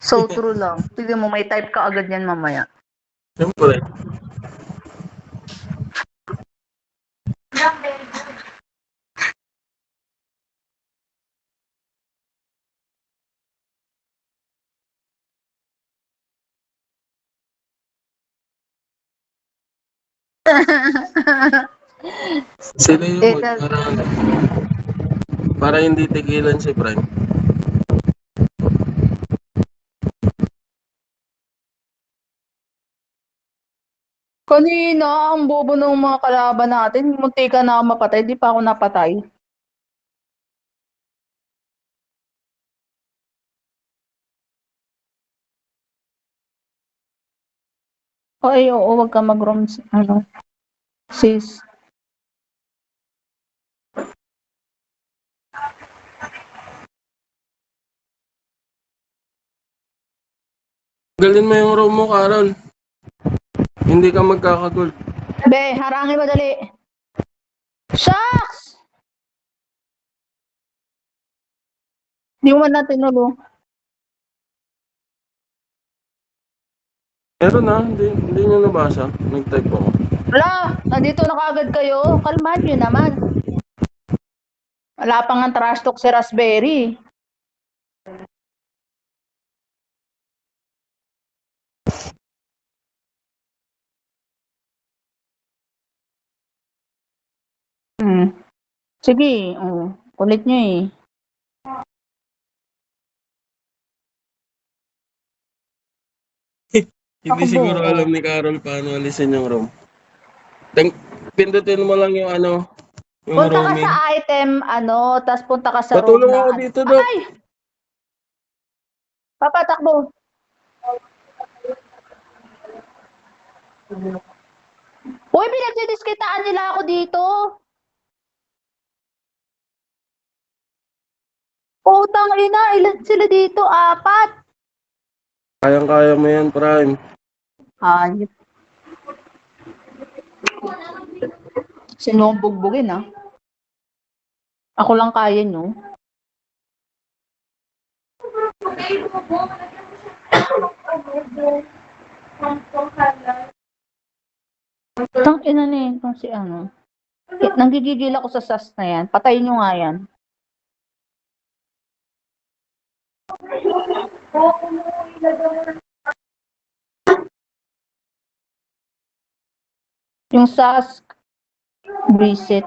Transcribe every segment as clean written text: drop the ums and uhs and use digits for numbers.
So true lang. Tignan mo, may type ka agad yan mamaya. Siyempre. Sino yung Eka, para hindi tigilan si Brian. kanina, ang bobo ng mga kalaban natin. Munti ka na ako mapatay, di pa ako napatay. Ay, oo, wag ka mag-roam, ano, sis. Galin mo yung room mo, Carol. Hindi ka magkakagul. Be, harangin mo dali. Shucks! Di mo man natin nulo. Meron na, hindi nyo nabasa. Nag-type ako. Wala, nandito na kaagad kayo. Kalmahan nyo naman. Wala pang ang trash talk si Raspberry. Sige, kulit nyo eh. Hindi Ako siguro po. alam ni Carol paano alisin yung room. Pindutin mo lang yung yung Punta ka roaming. sa item, tas punta ka sa room Patulong na ako dito, Dok. Ay! Papatakbo. Uy, pinagdidiskitaan nila ako dito. Utang ina, ilan sila dito? 4. Kayang-kaya mo yan, Prime. Hayop. Sino ang bugbugin, ah? Ako lang kaya nyo. Tang ina na yun, kung si ano. Nanggigigil ako sa sas na yan. Patayin nyo nga yan. Yung sas, reset.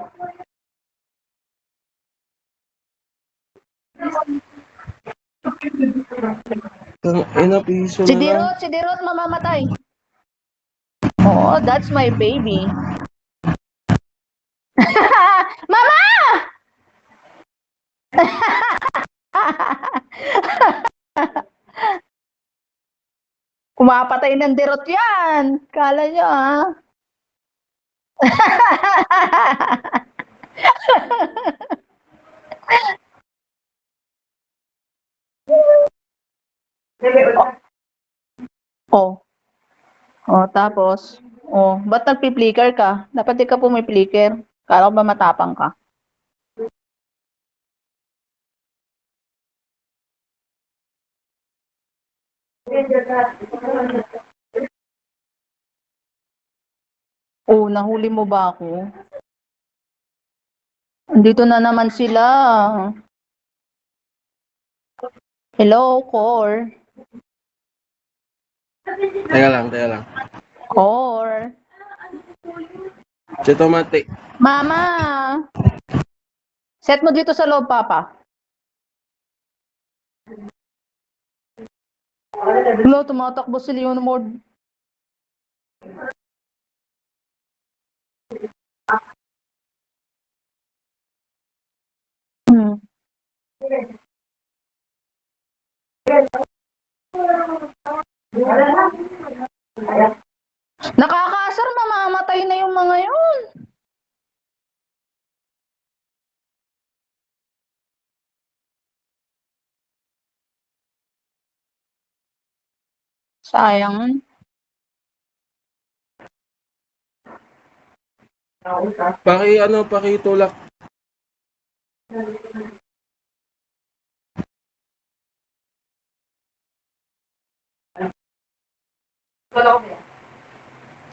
Piso na lang. Si Dirot mamamatay. Oh, that's my baby. Mama! Kumapatay ng Dirot yan. Kala nyo, ah. Oh. Oh, tapos, ba't nagpi-flicker ka? Dapat di ka pumi-flicker. Kala ko ba matapang ka? Oh, nahuli mo ba ako? Andito na naman sila. Hello, Core. Teka lang. Core. Si Tomate. Mama! Set mo dito sa loob, Papa. Hello, tumatakbo si Leonmord. Nakakaasar, mamamatay na yung mga yun. Sayang. Pakitulak.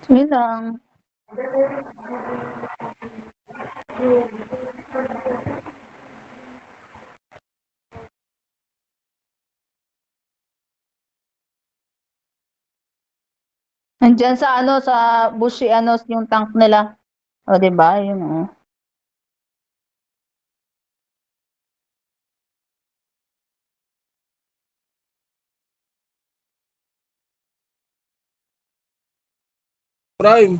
Sige lang. Nandiyan sa ano, sa Bushi, ano, yung tank nila. O, di ba? Yun, oh. Prime.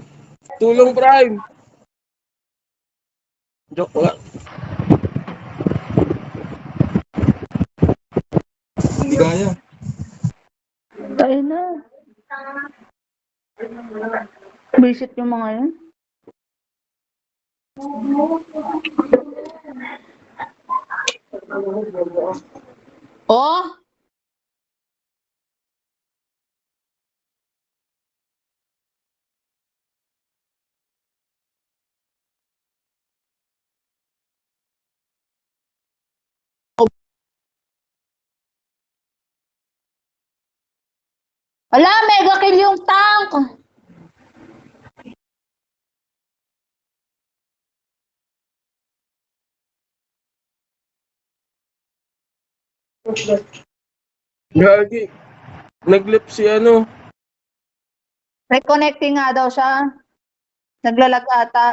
Tulong Prime. Joke lang. Hindi kaya. Tayo na. Visit yung mga yun. Oh! Wala, mega kill yung tank! Gagi. Naglip si ano. Reconnecting nga daw siya. Naglalag ata.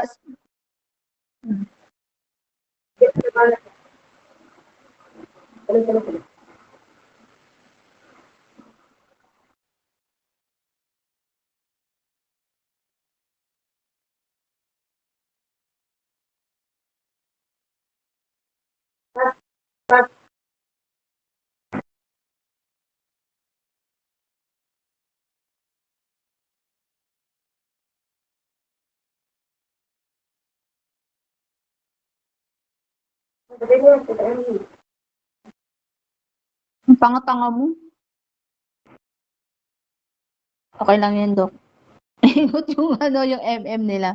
Ang tanga-tanga mo. Okay lang yun, Dok. Ikot yung ano, yung MM nila.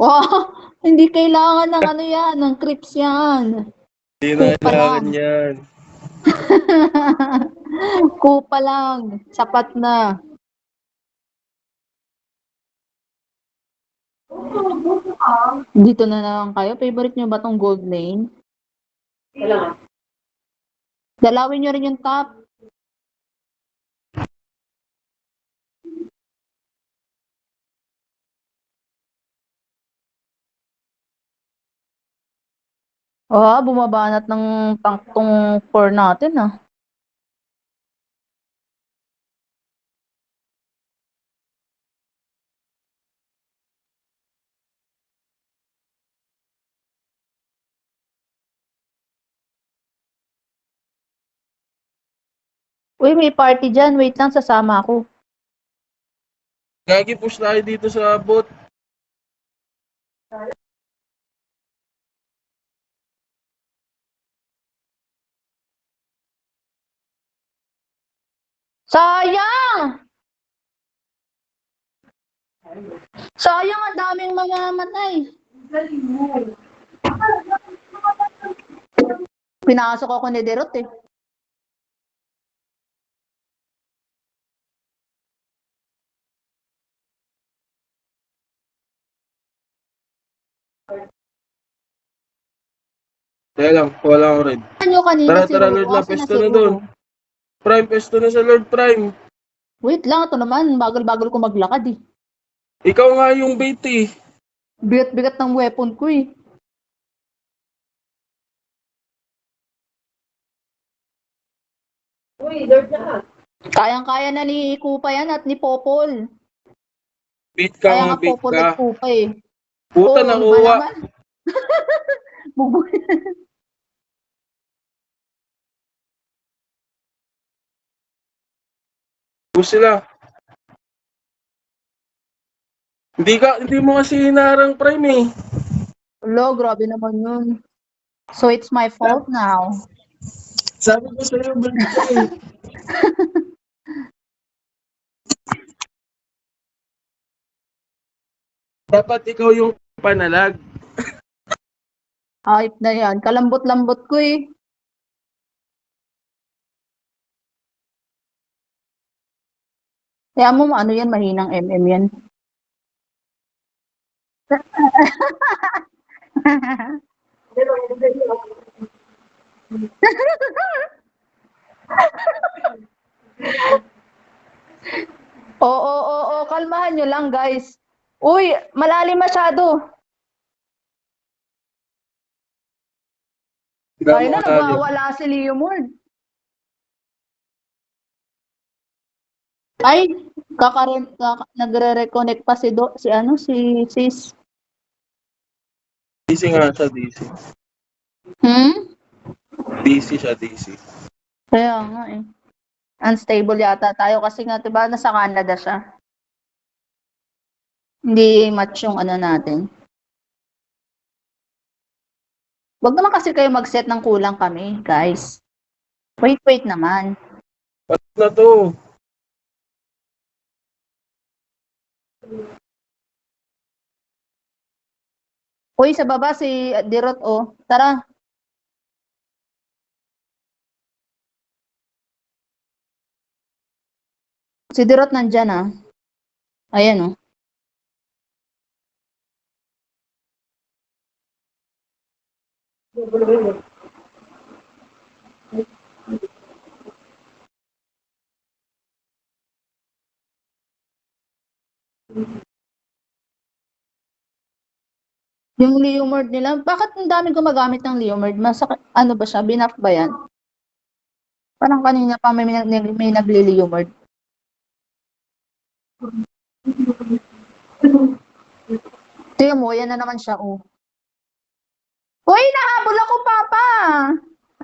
Wow! Hindi kailangan ng ano yan, ng creeps yan. Hindi na Kupa lang. kailangan yan. Kupa lang. Sapat na. Dito na lang kayo. Favorite nyo ba tong gold lane? Dalawin nyo rin yung top. Bumabanat ng tank tong core natin, ah. Uy, may party dyan. Wait lang, sasama ako. Gagi, push tayo dito sa bot. Sayang! Sayang, ang daming mamamatay. Pinasok ako ni Derot, eh. Kaya lang, wala akong red. Ano kanina Tara, si tara, Roro? Lord na, Asan na pesto si na Roro? doon. Prime, pesto na sa Lord Prime. Wait lang, ito naman. Bagal-bagal ko maglakad, eh. Ikaw nga yung bait eh. Bigat-bigat ng weapon ko, eh. Uy, Lord na. Kayang-kaya na ni Kupa yan at ni Popol. Bait ka Kaya nga, nga bait Popol ka. at Kupa, eh. Puta, Ano ba nakuha. naman? Bubu- Push sila. Hindi mo kasi hinarang Prime eh. Lo, grabe naman yun. So it's my fault now. Sabi ko sa'yo, bait ka eh. Dapat ikaw yung panalag. Hype na yan. Kalambot-lambot ko, eh. Kaya mo ano yan, mahinang MM yan. Oo, oo, kalmahan nyo lang guys. Uy, malalim masyado. Ay Gano'ng na, kalalim. nagwawala si Leomord. Ay, nagre-reconnect pa si ano, si sis. DC nga siya, DC. Hmm? DC siya, DC. Kaya nga eh. Unstable yata tayo kasi nga, diba, nasa Canada siya. Hindi match yung ano natin. Wag naman kasi kayo mag-set ng kulang kami, guys. Wait naman. Ba't na to? Uy, sa baba si Dirot, oh. Tara. Si Dirot nandyan, ah. Ayan, oh. Yung Leomord nila, bakit ang daming gumagamit ng Leomord? Ano ba siya? Binaf ba yan? Parang kanina pa may nagli-Leomord. Tingnan mo, yan na naman siya, oh. Uy, nahabol ako, Papa!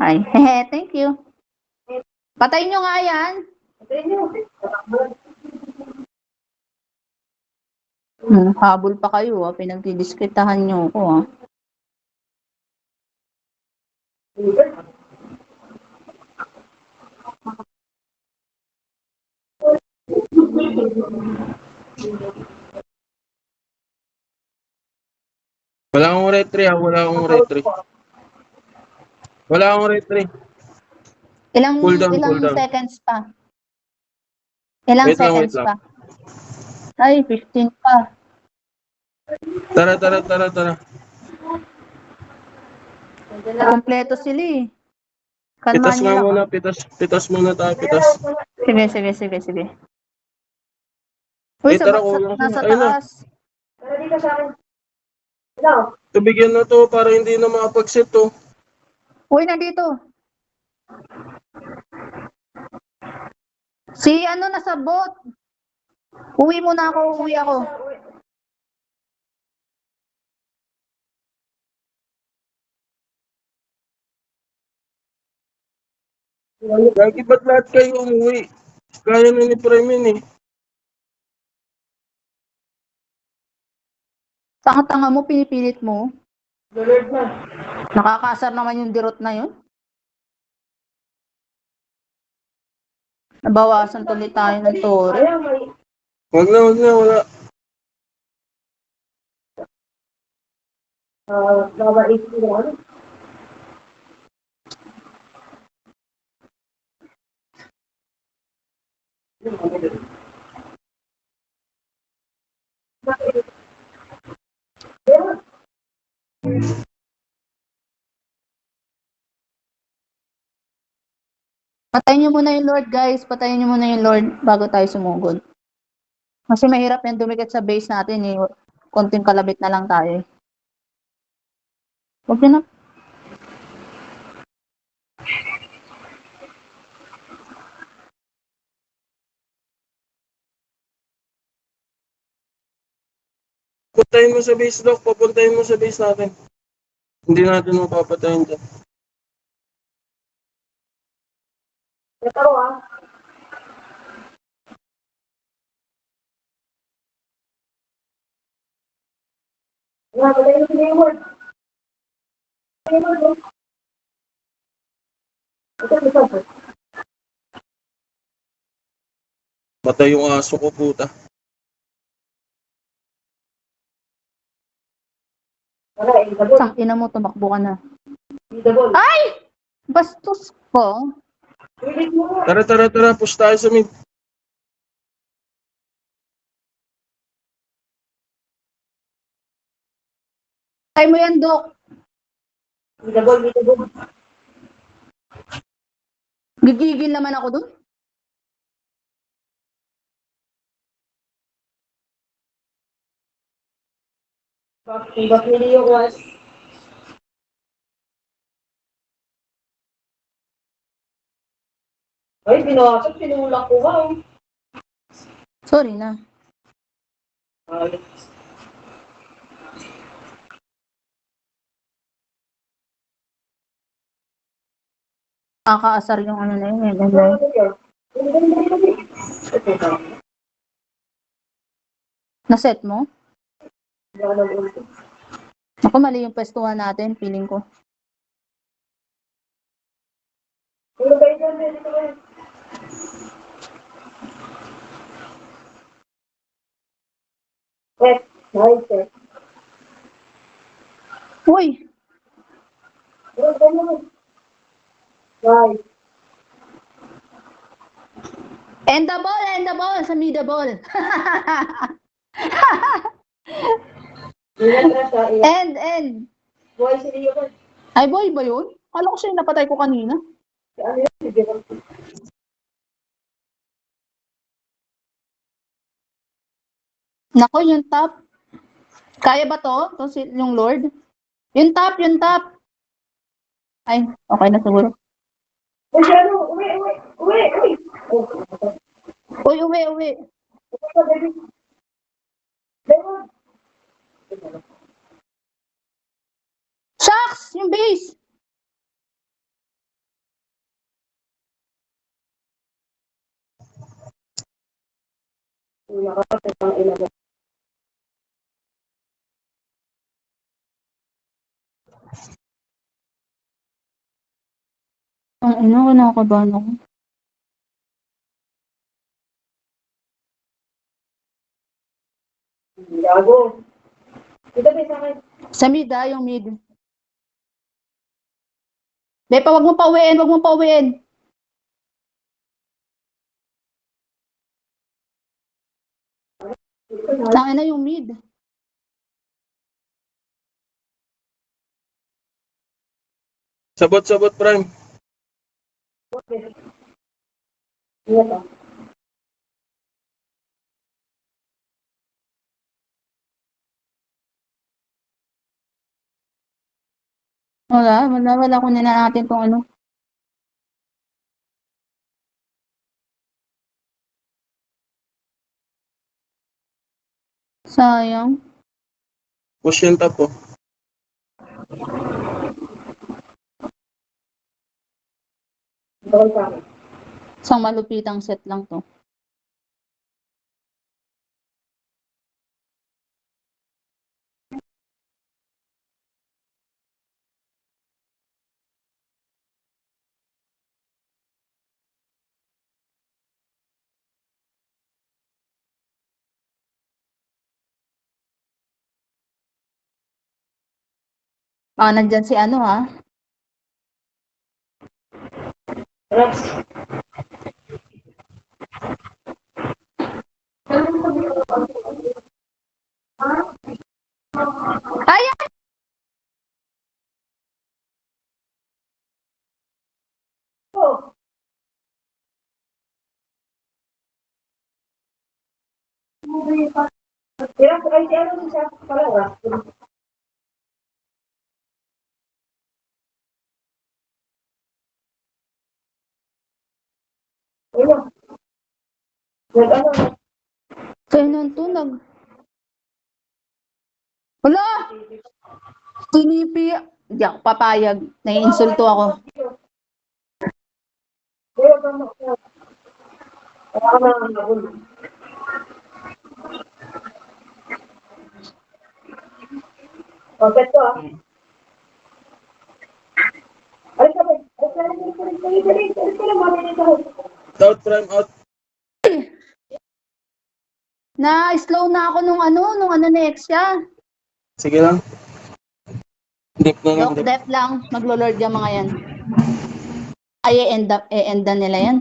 Ay, hehe, thank you. Patayin nyo nga yan. Habol pa kayo, ah. Pinagdidiskritahan nyo ako, ah. Wala akong retry, ah. Wala akong retry. Wala akong retry. Ilang Cool down. seconds pa? Ilang Wait seconds lang. pa? Ay, 15 pa. Tara. Kompleto sila eh. Kalmahan Pitas nyo nga lang. muna, pitas muna tayo, pitas. Sige. Uy, Tara, kulang nasa siya. Ayun na. taas. Tubigyan na to para hindi na makapag-set to. Uy, nandito. Si ano nasa boat. Uwi ako. Lagi ba't lahat kayo umuwi? Kaya na ni Premin eh. Tanga-tanga mo, pinipilit mo. Nakakaasar naman yung Dirot na yun. Nabawasan tuloy tayo ng toro. Wag na, wala. Patayin nyo muna yung Lord, guys. Patayin nyo muna yung Lord bago tayo sumugod. Kasi mahirap yan dumikit sa base natin eh. Konting kalabit na lang tayo eh. Huwag nyo na. Puntahin mo sa base, Doc. Papuntahin mo sa base natin. Hindi natin mapapatayin dyan. Matay yung aso ko, puta. Tang ina mo, tumakbo ka na. Ay! Bastos ko. Tara. Push tayo sa mid. Patay mo yan, Dok. Bidabol. Gigigil naman ako dun. Bakit nili yung was? Ay, binasag, tinulak ko ba? Sorry na. Ay, Kakaasar yung ano na yun. Eh. Naset mo? Ako, mali yung pwestuhan natin, feeling ko. nice. Uy! Nice. End the ball, sa me the ball. Ilan na siya, ilan. End. Boy, si Leo ba? Ay, boy ba yun? Kala ko siya yung napatay ko kanina. Si ano yun? Si Jerome. Nako, yung top. Kaya ba to? Yung Lord? Yung top. Ay, okay na siguro. Uy, ano? Uwi. Uy, uwi. Shucks! Yung base! Ang ina, kinakabahan ako. Gago. Ito din sa akin. Sa mid, yung mid. Bepa, wag mo pauwiin. Tangin na yung mid. Sabot, Prime. Iya. Wala kunin na natin tong ano. Sayang. Push yung top, oh. Bawal sa akin. Isang malupitang set lang to. Nandyan si ano ha. Rex. Ay! Oh. Kaya ay si ano din siya pala. Ayun. Nag-ano? Kaya to Wala! Tinipi. Hindi ako papayag. Naiinsulto ako. Kaya ba mo? Wala ka na nabul. Okay to ah. Ay, sabi. Out, Prime, out. Na-slow na ako nung ano ni Exia. Sige lang. Dip na lang, Dok, dip. def lang. Maglo-lord yung mga yan. Ay, e-end nila yan.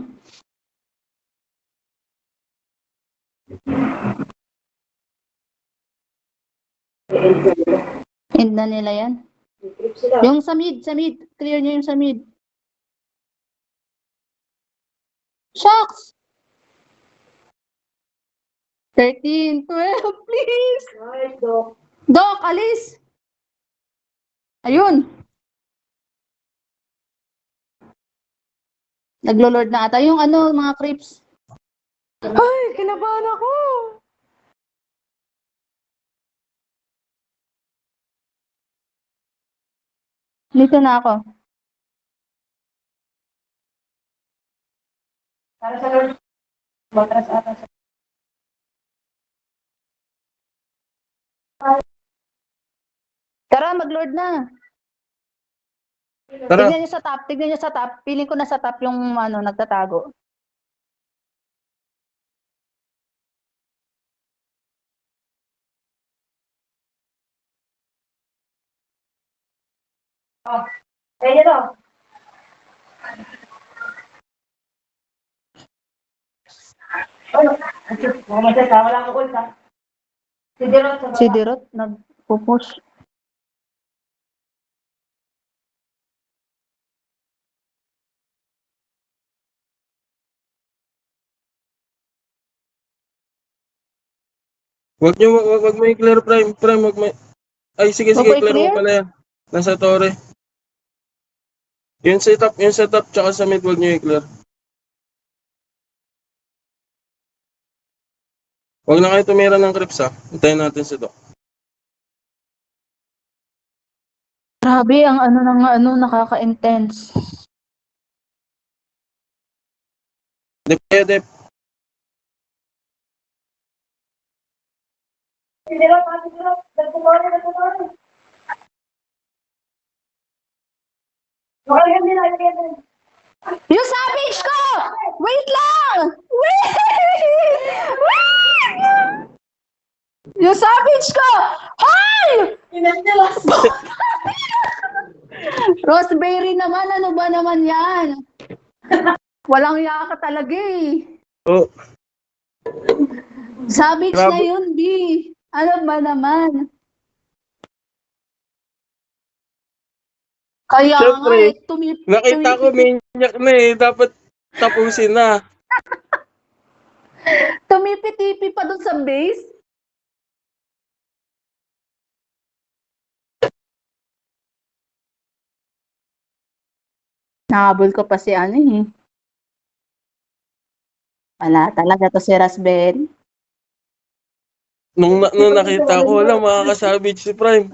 End na nila yan. Trip sila. Yung sa mid. Clear nyo yung sa mid. Shucks! 13, 12, please! Nice, Doc. Doc, alis! Ayun. Naglo-lord na ata. Yung ano, mga creeps. Ay, kinabahan ako! Dito na ako. Para sa Lord. Matras ata sa... Tara, mag-lord na. Tara. Tignan niyo sa top. Piling ko na sa top yung ano, nagtatago. Ayun na. Ano? Mga masaya, wala akong ult, ha? Si Dirot sa baba. Si Dirot, nagpo-push. Wag mo i-clear Prime. Wag mo. Ay, sige, Wag ko clear mo i-clear? pala yan. Nasa Torre. Yung setup, tsaka sa mid, wag nyo i-clear. Wag na kayo tumira ng creeps ha. Hintayin natin si Doc. Grabe, ang ano ng ano, nakaka-intense. Dep. Si Dirot, si Dirot. Nagpumari. Makalagyan din, alagyan din. Yung savage ko! Wait lang! Wait! Yung savage ko! Hoy! Inandalas. Roseberry naman, ano ba naman yan? Walang yaka talaga eh. Oh, Savage na Grabe. yun, B. Ano ba naman? Kaya Siyempre, nga eh, nakita ko maniac na eh. Dapat tapusin na. tumipi-tipi pa dun sa base. Nahabol ko pa si ano eh. Wala talaga to si Raspberry. Nung nakita ko, wala, makakasabage si Prime.